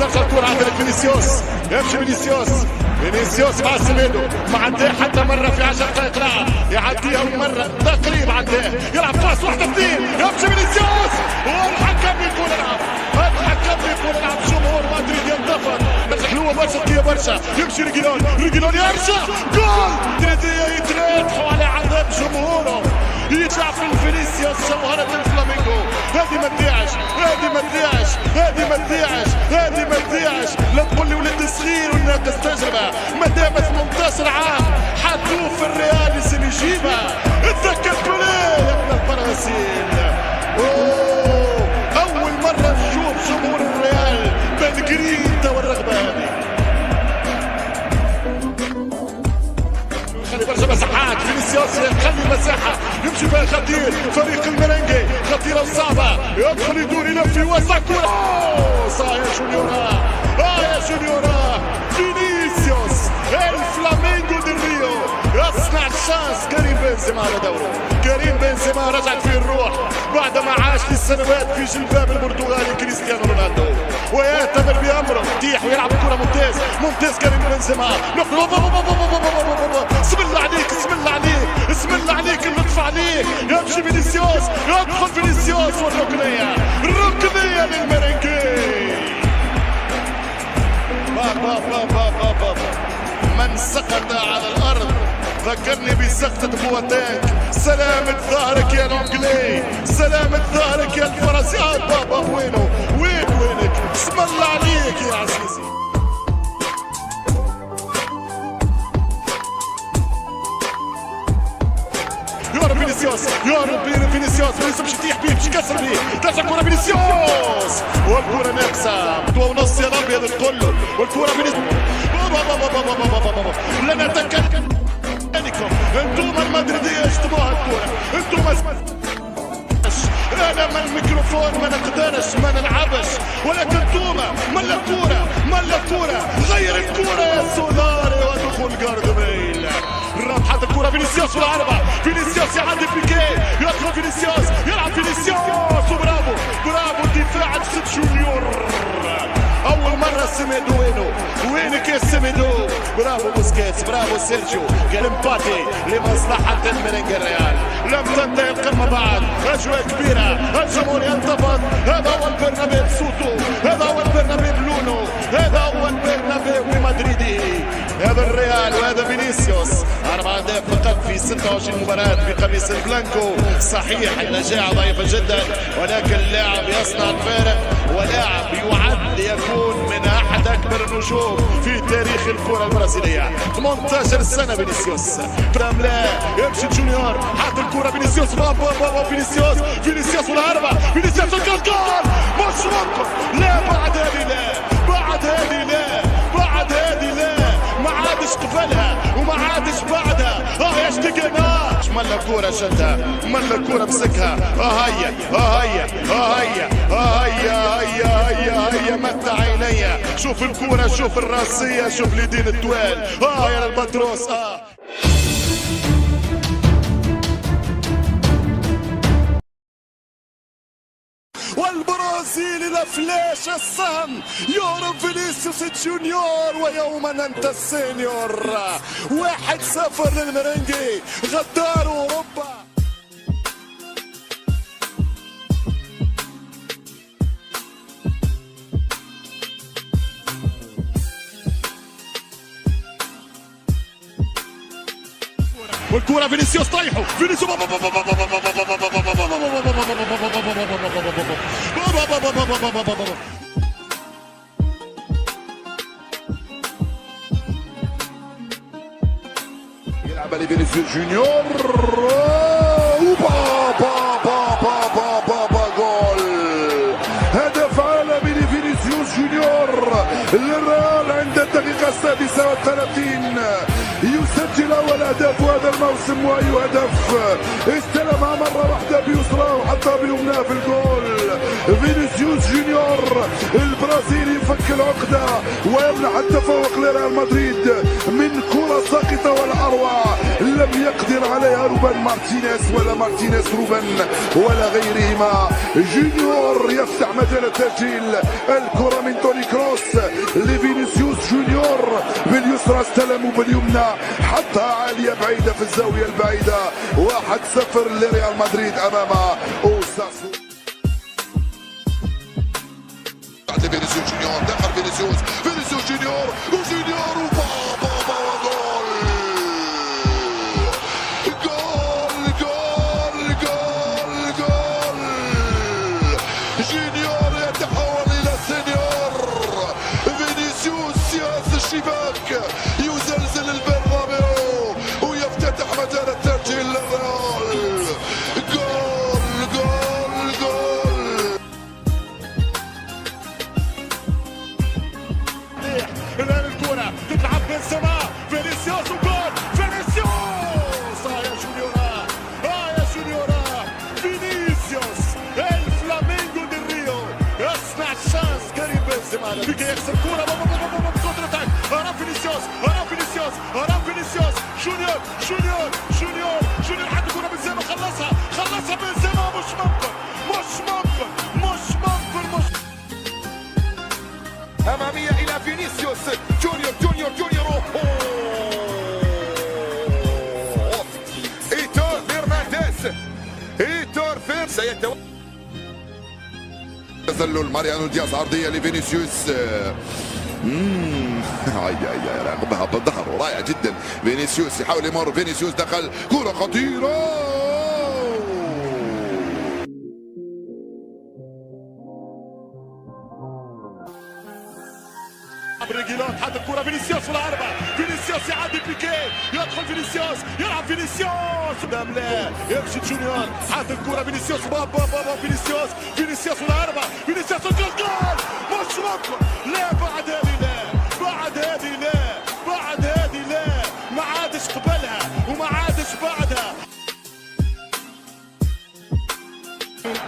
ترجع الكرة عند فينيسيوس، يمشي فينيسيوس مع سميدو، ما عداه حتى مرة في 10 دقائق لعب، يعديها مرة تقريبا عداه، يلعب باس واحدة اثنين، يمشي فينيسيوس والحكم يقول العب، جمهور مدريد ينتفض، حلوة برشا ذكية برشا، يمشي ريجيلون يرجع جول، مدريدية يتريحوا على عذاب جمهوره، يدفع في فينيسيوس جوهرة الفلامينغو، هذه ما تضيعش، لا تقول لي ولد صغير وناقص تجربة، ما دامت 18 عام حطوه في الريال يسن يجيبها، اتذكر بوليه يا ابن البرازيل. أول مرة نشوف جمهور الريال بالجرينتا والرغبة هذه. خلي برشا مساحات، فينيسيوس يخلي مساحة يمشي فيها خطير، فريق الميرينجي خطيرة وصعبة، يدخل يدور يلف يوسع كرة، يا جونيورا فينيسيوس الفلامينغو دي ريو يصنع الشانس. كريم بنزيما على دوره، كريم بنزيما رجعت فيه الروح بعدما عاش للسنوات في جلباب البرتغالي كريستيانو رونالدو، ويأتمر بأمره يتيح ويلعب كرة ممتاز كريم بنزيما، اسم الله عليك اللطف عليه، يمشي فينيسيوس، يدخل فينيسيوس والركنية للميرينجي. من سقط على الأرض ذكرني بسقطة بواتينج. سلامة ظهرك يا لونجلي، سلامة ظهرك يا الفرنسي. بابا وينك؟ اسم الله عليك يا عزيزي. يا ربي فينيسيوس باش يطيح بيه، باش يكسر بيه، ترجع كرة فينيسيوس والكرة ناقصة ونص يا الابيض الكل، والكرة فينيسيوس. لا نتكلم انتم المدريدية اشتبوها الكرة، انتم انا من الميكروفون ما نقدرش ما نلعبش، ولكن انتوما ملا كورة غير الكورة يا سولاري ودخول جاردبيل. رابحة الكرة فينيسيوس والعربة، فينيسيوس يعدي بيكي، يدخل فينيسيوس يلعب فينيسيوس برافو الدفاع ست جونيور. أول مرة سميدو وينك يا سميدو؟ برافو بوسكيتس، برافو سيرجيو، كان امباتي لمصلحة الميرينجي الريال. لم تنتهي القمة بعد، أجواء كبيرة، الجمهور ينتفض. هذا هو البرنابيو بصوته، هذا هو البرنابيو بلونه، هذا هو البرنابيو بمدريدي. هذا الريال وهذا فينيسيوس، 4 أهداف فقط في 26 مباراة بقميص البلانكو. صحيح النجاعة ضعيفة جدا، ولكن لاعب يصنع الفارق، ولاعب يعد ليكون من أحد أكبر النجوم في تاريخ الكرة البرازيلية. 18 سنة فينيسيوس، لا يمشي جونيور، حاط الكرة فينيسيوس، فينيسيوس والهربة، فينيسيوس الجول، مش ممكن. لا بعد هذه لا ما عادش قبلها وما عادش بعدها. يشتقنا ملا كورة شدها، ملا كورة مسكها. هيا متى عينيا، شوف الكورة، شوف الراسية، شوف اليدين الطوال. يا البطروس. والبرازيل الافلاش السهم يعرف فينيسيوس جونيور، ويوما انت السينيور. 1-0 للميرينجي، غدار اوروبا. والكرة فينيسيوس طايحه، فينيسيوس يلعب لفينيسيوس جونيور، جول، هدف عالمي لفينيسيوس جونيور للريال عند الدقيقة 36 يسجل أول أهداف هذا الموسم، وأي هدف استلمها مرة واحدة بيسرى وحطها بيمنى في الجول. فينيسيوس جونيور البرازيلي فك العقدة ويمنح التفوق لريال مدريد من كرة ساقطة والأروع لم يقدر عليها روبن مارتينيز ولا مارتينيز روبن ولا غيرهما. جونيور يفتح مجال التسجيل، الكرة من توني كروس لفينيسيوس جونيور باليسرى، استلموا باليمنى حتى عالية بعيدة في الزاوية البعيدة. 1-0 لريال مدريد أمام أوساسو. فينيسيوس جونيور دخل فينيسيوس جونيور وجونيور وبابا وجول. جول جونيور يتحول إلى سينيور. فينيسيوس سياس الشباك يزلزل البرنابيو ويفتتح مجال التسجيل للريال. الآن الكرة تتلعب بنزيما، فينيسيوس وجول. فينيسيوس يا جونيورا، يا جونيورا. فينيسيوس الفلامينغو دي ريو يصنع الشانس. كريم بنزيما بيكي يخسر الكرة بكونتر اتاك. فينيسيوس جونيور عنده كرة بنزيما، خلصها بنزيما. مش ممكن. أمامية إلى فينيسيوس جونيور. إيتور فرنانديز سيتوقف. تسلل ماريانو دياز، عرضية لفينيسيوس. راقبها بالظهر رائع جدا. فينيسيوس يحاول يمر، فينيسيوس دخل كرة خطيرة. بريغيلون حط الكرة فينيسيوس في العربة. فينيسيوس يعدي بيكي، يدخل فينيسيوس، يلعب فينيسيوس قدام، لا يمشي جونيور، حط الكرة فينيسيوس بابا فينيسيوس في العربة. فينيسيوس جول. مش ممكن. لا بعد هذه لا ما عادش قبلها وما عادش بعدها.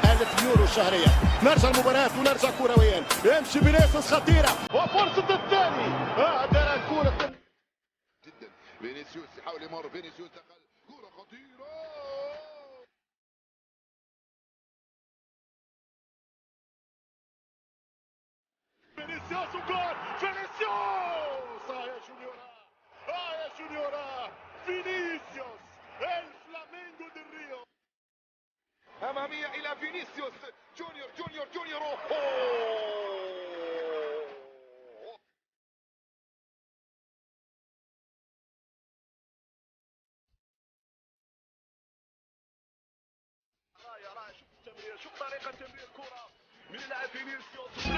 1000 يورو شهريا. نرجع المباراة ونرجع كرويا. يمشي فينيسيوس خطيرة وفرصة الثاني. هذا الكرة جدا. فينيسيوس يحاول يمر، فينيسيوس دخل كرة خطيرة. فينيسيوس وجول. فينيسيوس يا جونيورا. فينيسيوس الفلامينغو دي ريو. أمامية إلى فينيسيوس جونيور. شوف طريقة تمرير الكرة من لاعب فينيسيوس.